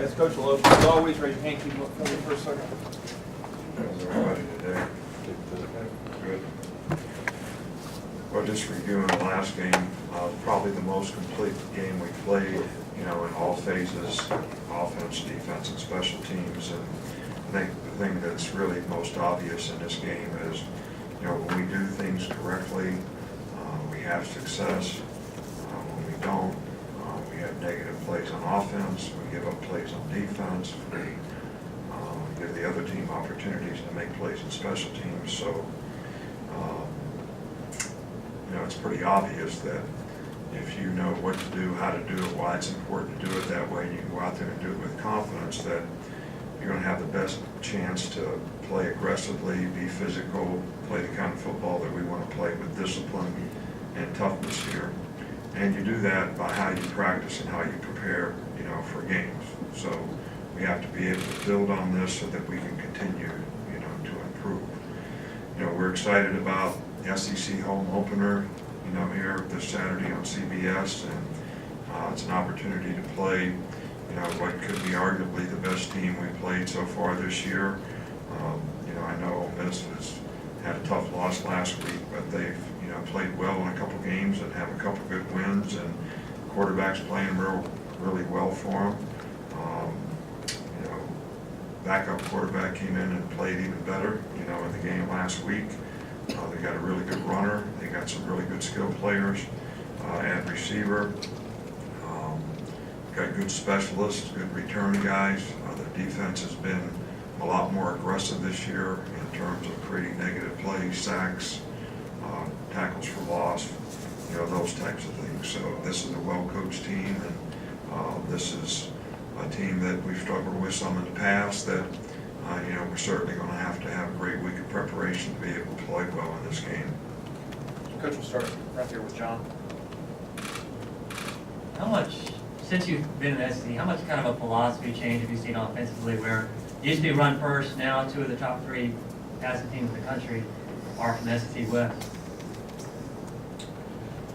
As Coach will open, as always, raise your hand, keep them up for me for a second. How's everybody today? Good. Well, just reviewing the last game, probably the most complete game we played, in all phases, offense, defense, and special teams. And I think the thing that's really most obvious in this game is, when we do things correctly, we have success. When we don't, we have negative plays on offense, we give up plays on defense, we give the other team opportunities to make plays in special teams. So, it's pretty obvious that if you know what to do, how to do it, why it's important to do it that way, and you can go out there and do it with confidence, that you're going to have the best chance to play aggressively, be physical, play the kind of football that we want to play with discipline and toughness here. And you do that by how you practice and how you prepare, for games. So we have to be able to build on this so that we can continue, to improve. We're excited about the SEC home opener, here this Saturday on CBS, and it's an opportunity to play, what could be arguably the best team we've played so far this year. I know Ole Miss has had a tough loss last week, but they've, played well in a couple games and have a couple good wins, and quarterback's playing really well for them. Backup quarterback came in and played even better, in the game last week. They got a really good runner. They got some really good skill players at receiver. Got good specialists, good return guys. The defense has been a lot more aggressive this year in terms of creating negative plays, sacks, tackles for loss, those types of things. So this is a well-coached team, and this is a team that we've struggled with some in the past that, we're certainly going to have a great week of preparation to be able to play well in this game. Coach will start right there with John. How much, since you've been in the SEC, how much kind of a philosophy change have you seen offensively where it used to be run first, now two of the top three passing teams in the country are from the SEC West?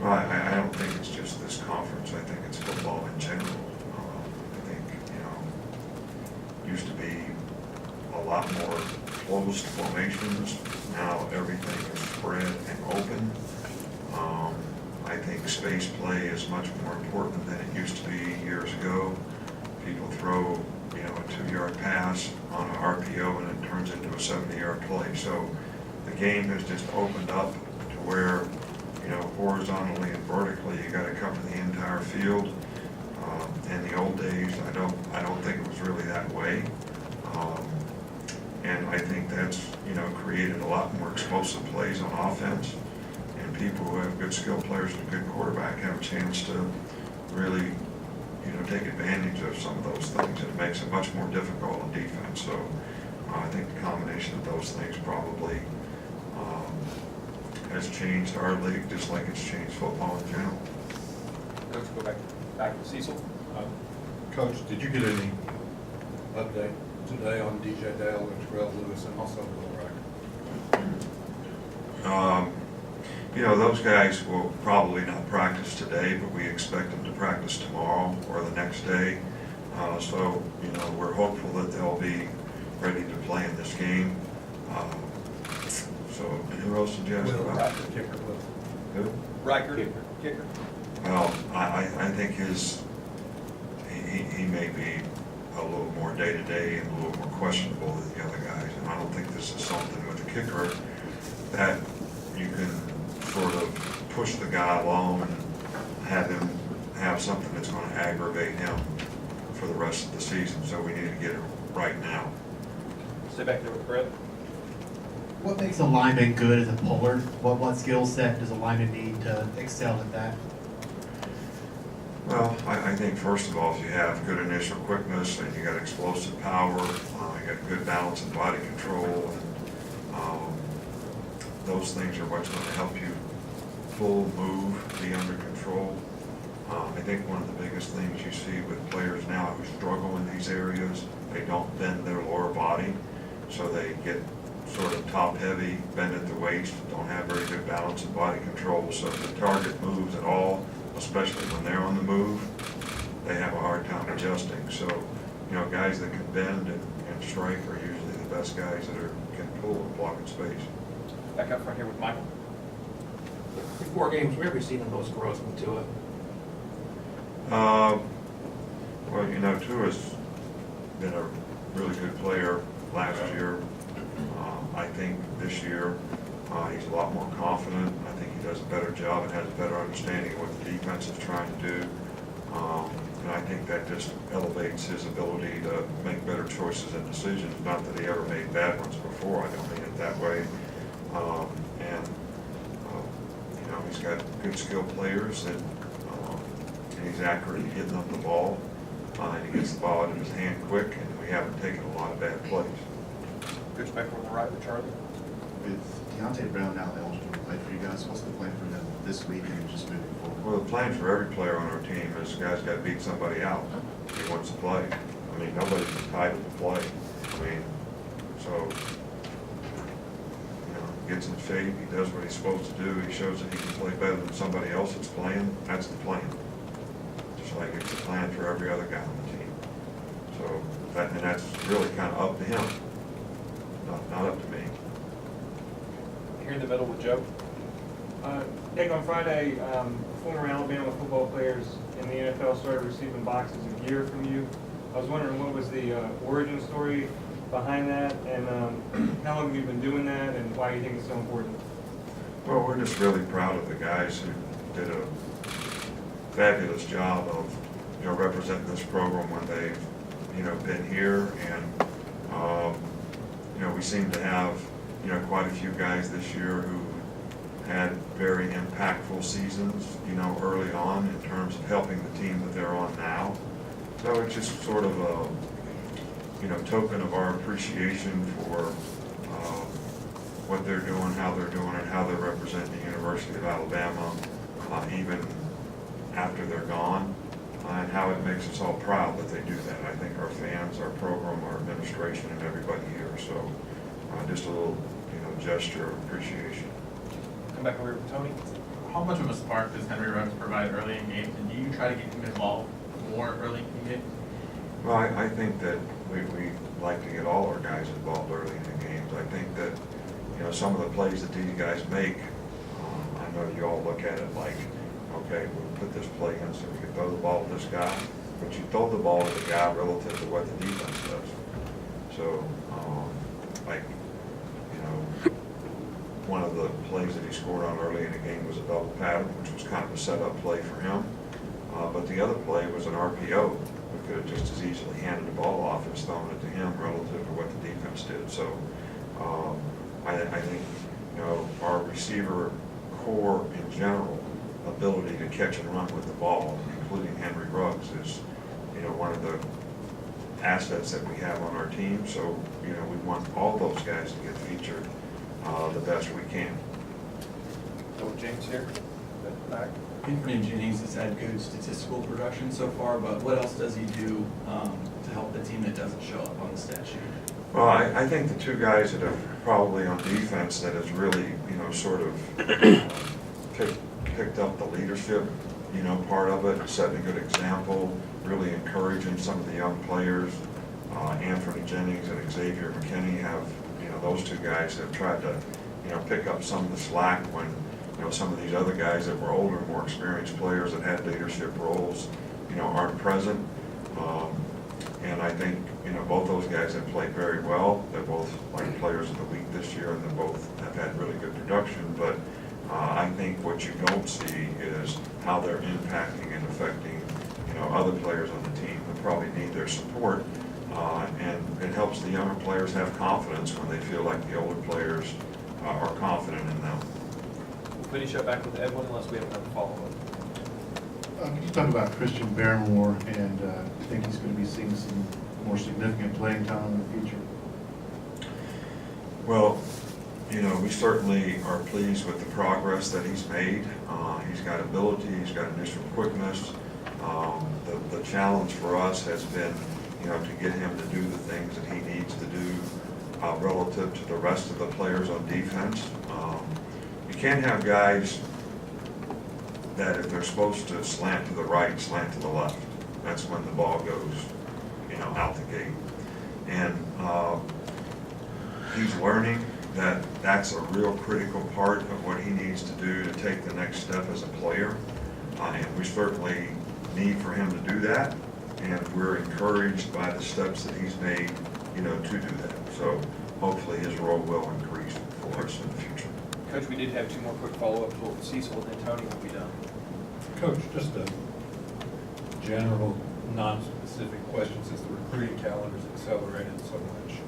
Well, I don't think it's just this conference. I think it's football in general. I think, used to be a lot more closed formations. Now everything is spread and open. I think space play is much more important than it used to be years ago. People throw, a 2-yard pass on an RPO and it turns into a 70-yard play. So the game has just opened up to where, horizontally and vertically, you got to cover the entire field. In the old days, I don't think it was really that way. And I think that's, created a lot more explosive plays on offense. And people who have good skill players and a good quarterback have a chance to really, take advantage of some of those things. And it makes it much more difficult on defense. So I think the combination of those things probably has changed our league just like it's changed football in general. Coach, go back to Cecil. Coach, did you get any update today on DJ Dale and Terrell Lewis and also Will Rack? Those guys will probably not practice today, but we expect them to practice tomorrow or the next day. So we're hopeful that they'll be ready to play in this game. So, and who else did you ask about? Riker, kicker. Who? Riker, kicker. Well, I think he may be a little more day-to-day and a little more questionable than the other guys. And I don't think this is something with the kicker that you can sort of push the guy along and have him have something that's going to aggravate him for the rest of the season. So we need to get it right now. Stay back there with Brett. What makes a lineman good as a puller? What skill set does a lineman need to excel at that? Well, I think first of all, if you have good initial quickness and you got explosive power, you got good balance and body control, and those things are what's going to help you pull, move, be under control. I think one of the biggest things you see with players now who struggle in these areas, they don't bend their lower body, so they get sort of top heavy, bend at the waist, don't have very good balance and body control. So if the target moves at all, especially when they're on the move, they have a hard time adjusting. So guys that can bend and strike are usually the best guys that can pull and block in space. Back up front here with Michael. Before games, where have you seen the most growth from Tua? Well, Tua's been a really good player last year. I think this year he's a lot more confident. I think he does a better job and has a better understanding of what the defense is trying to do. And I think that just elevates his ability to make better choices and decisions. Not that he ever made bad ones before, I don't mean it that way. He's got good skilled players and he's accurate at hitting them the ball. And he gets the ball out of his hand quick, and we haven't taken a lot of bad plays. Coach back on the right with Charlie. With Deontay Brown now eligible to play for you guys, what's the plan for them this week and just moving forward? Well, the plan for every player on our team is the guy's got to beat somebody out if he wants to play. I mean, nobody's entitled to play. I mean, so, he gets in shape, he does what he's supposed to do, he shows that he can play better than somebody else that's playing, that's the plan. Just like it's the plan for every other guy on the team. So, that's really kind of up to him, not up to me. Here in the middle with Joe. Nick, on Friday, former Alabama football players in the NFL started receiving boxes of gear from you. I was wondering what was the origin story behind that, and how long have you been doing that, and why do you think it's so important? Well, we're just really proud of the guys who did a fabulous job of, representing this program when they've, been here, and we seem to have, quite a few guys this year who had very impactful seasons, early on in terms of helping the team that they're on now. So it's just sort of a, token of our appreciation for what they're doing, how they're doing it, how they're representing the University of Alabama, even after they're gone, and how it makes us all proud that they do that. I think our fans, our program, our administration, and everybody here. So just a little, gesture of appreciation. Come back over here with Tony. How much of a spark does Henry Ruggs provide early in games, and do you try to get him involved more early in games? Well, I think that we like to get all our guys involved early in the games. I think that, some of the plays that these guys make, I know you all look at it like, okay, we'll put this play in so we can throw the ball to this guy, but you throw the ball to the guy relative to what the defense does. So, one of the plays that he scored on early in the game was a double pattern, which was kind of a setup play for him. But the other play was an RPO. We could have just as easily handed the ball off as thrown it to him relative to what the defense did. So I think, our receiver core in general, ability to catch and run with the ball, including Henry Ruggs, is, one of the assets that we have on our team. So, we want all those guys to get featured the best we can. Go with James here. Back. Anthony Jennings has had good statistical production so far, but what else does he do to help the team that doesn't show up on the stat sheet? Well, I think the two guys that are probably on defense that has really, sort of picked up the leadership, part of it, setting a good example, really encouraging some of the young players. Anthony Jennings and Xavier McKinney have, those two guys have tried to, pick up some of the slack when, some of these other guys that were older, more experienced players that had leadership roles, aren't present. And I think, both those guys have played very well. They're both like players of the week this year, and they both have had really good production. But I think what you don't see is how they're impacting and affecting, other players on the team that probably need their support. And it helps the younger players have confidence when they feel like the older players are confident in them. We'll finish up back with Edwin unless we have another follow-up. Could you talk about Christian Barrymore and think he's going to be seeing some more significant playing time in the future? Well, we certainly are pleased with the progress that he's made. He's got ability, he's got initial quickness. The challenge for us has been, to get him to do the things that he needs to do relative to the rest of the players on defense. You can't have guys that if they're supposed to slant to the right, slant to the left. That's when the ball goes, out the he's learning that that's a real critical part of what he needs to do to take the next step as a player. And we certainly need for him to do that, and we're encouraged by the steps that he's made, to do that. So hopefully his role will increase for us in the future. Coach, we did have two more quick follow-ups. Well, Cecil and then Tony will be done. Coach, just a general, non-specific question, since the recruiting calendar's accelerated so much.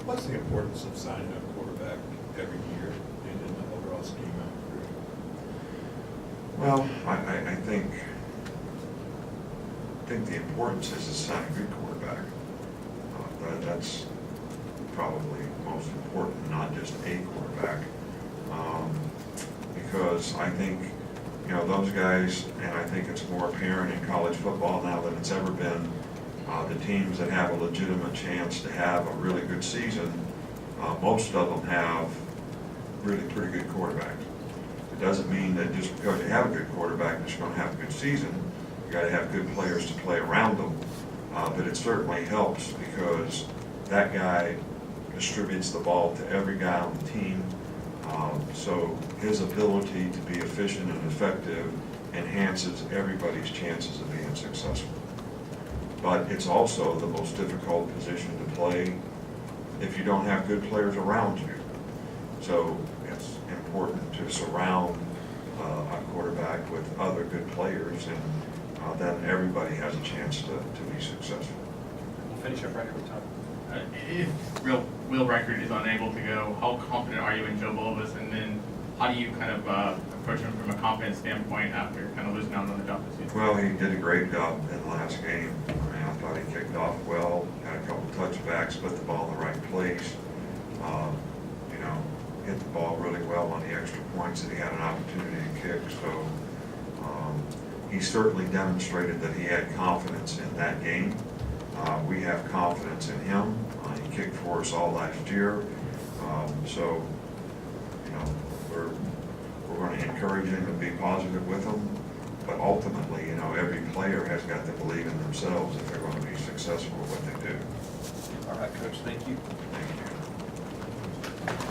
What's the importance of signing a quarterback every year in the overall scheme of recruiting? Well, I think the importance is to sign a good quarterback. That's probably most important, not just a quarterback. Because I think, those guys, and I think it's more apparent in college football now than it's ever been, the teams that have a legitimate chance to have a really good season, most of them have really pretty good quarterbacks. It doesn't mean that just because you have a good quarterback, that you're going to have a good season. You got to have good players to play around them. But it certainly helps because that guy distributes the ball to every guy on the team. So his ability to be efficient and effective enhances everybody's chances of being successful. But it's also the most difficult position to play if you don't have good players around you. So it's important to surround a quarterback with other good players, and then everybody has a chance to be successful. We'll finish up right here with Tony. If Will Record is unable to go, how confident are you in Joe Bulbus? And then how do you kind of approach him from a confidence standpoint after kind of losing out on the job this season? Well, he did a great job in the last game. I thought he kicked off well, had a couple touchbacks, put the ball in the right place. Hit the ball really well on the extra points that he had an opportunity to kick. So he certainly demonstrated that he had confidence in that game. We have confidence in him. He kicked for us all last year. So we're going to encourage him and be positive with him. But ultimately, every player has got to believe in themselves if they're going to be successful at what they do. All right, Coach, thank you. Thank you.